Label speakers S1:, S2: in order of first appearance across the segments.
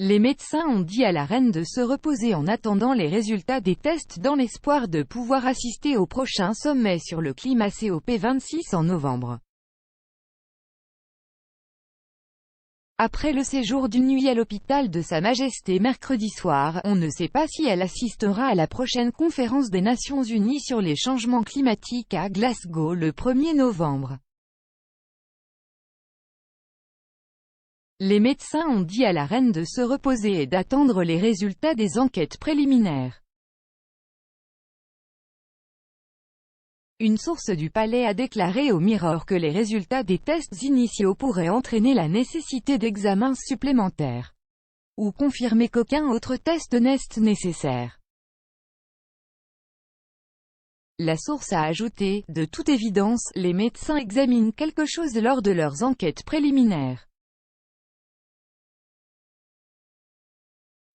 S1: Les médecins ont dit à la reine de se reposer en attendant les résultats des tests dans l'espoir de pouvoir assister au prochain sommet sur le climat COP26 en novembre. Après le séjour d'une nuit à l'hôpital de Sa Majesté mercredi soir, on ne sait pas si elle assistera à la prochaine conférence des Nations Unies sur les changements climatiques à Glasgow le 1er novembre. Les médecins ont dit à la reine de se reposer et d'attendre les résultats des enquêtes préliminaires. Une source du palais a déclaré au Mirror que les résultats des tests initiaux pourraient entraîner la nécessité d'examens supplémentaires, ou confirmer qu'aucun autre test n'est nécessaire. La source a ajouté, de toute évidence, les médecins examinent quelque chose lors de leurs enquêtes préliminaires.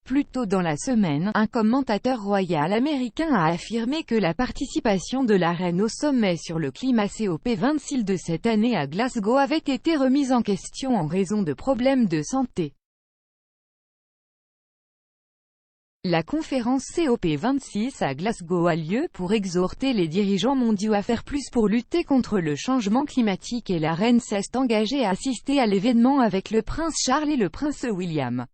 S1: Plus tôt dans la semaine, un commentateur royal américain a affirmé que la participation de la reine au sommet sur le climat COP26 de cette année à Glasgow avait été remise en question en raison de problèmes de santé. La conférence COP26 à Glasgow a lieu pour exhorter les dirigeants mondiaux à faire plus pour lutter contre le changement climatique et la reine s'est engagée à assister à l'événement avec le prince Charles et le prince William.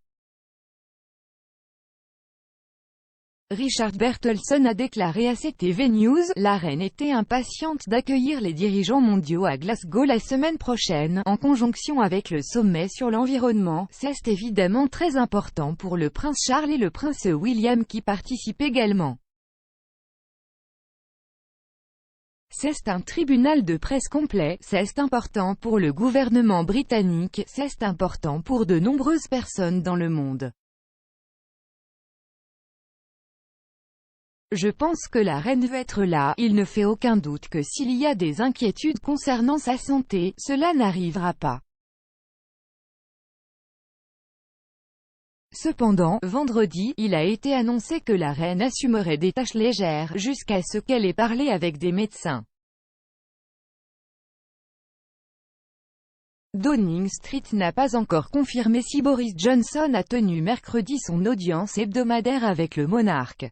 S1: Richard Bertelsen a déclaré à CTV News, la reine était impatiente d'accueillir les dirigeants mondiaux à Glasgow la semaine prochaine, en conjonction avec le sommet sur l'environnement. C'est évidemment très important pour le prince Charles et le prince William qui participent également. C'est un tribunal de presse complet, c'est important pour le gouvernement britannique, c'est important pour de nombreuses personnes dans le monde. Je pense que la reine veut être là, il ne fait aucun doute que s'il y a des inquiétudes concernant sa santé, cela n'arrivera pas. Cependant, vendredi, il a été annoncé que la reine assumerait des tâches légères, jusqu'à ce qu'elle ait parlé avec des médecins. Downing Street n'a pas encore confirmé si Boris Johnson a tenu mercredi son audience hebdomadaire avec le monarque.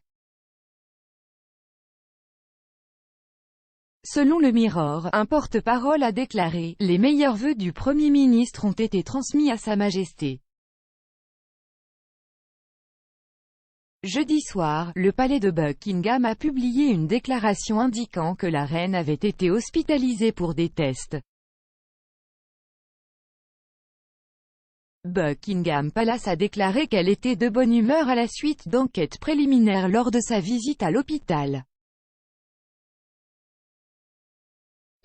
S1: Selon le Mirror, un porte-parole a déclaré « Les meilleurs vœux du Premier ministre ont été transmis à Sa Majesté ». Jeudi soir, le palais de Buckingham a publié une déclaration indiquant que la reine avait été hospitalisée pour des tests. Buckingham Palace a déclaré qu'elle était de bonne humeur à la suite d'enquêtes préliminaires lors de sa visite à l'hôpital.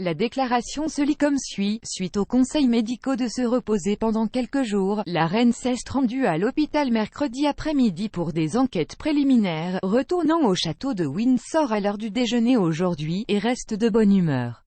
S1: La déclaration se lit comme suit, suite aux conseils médicaux de se reposer pendant quelques jours, la reine s'est rendue à l'hôpital mercredi après-midi pour des enquêtes préliminaires, retournant au château de Windsor à l'heure du déjeuner aujourd'hui, et reste de bonne humeur.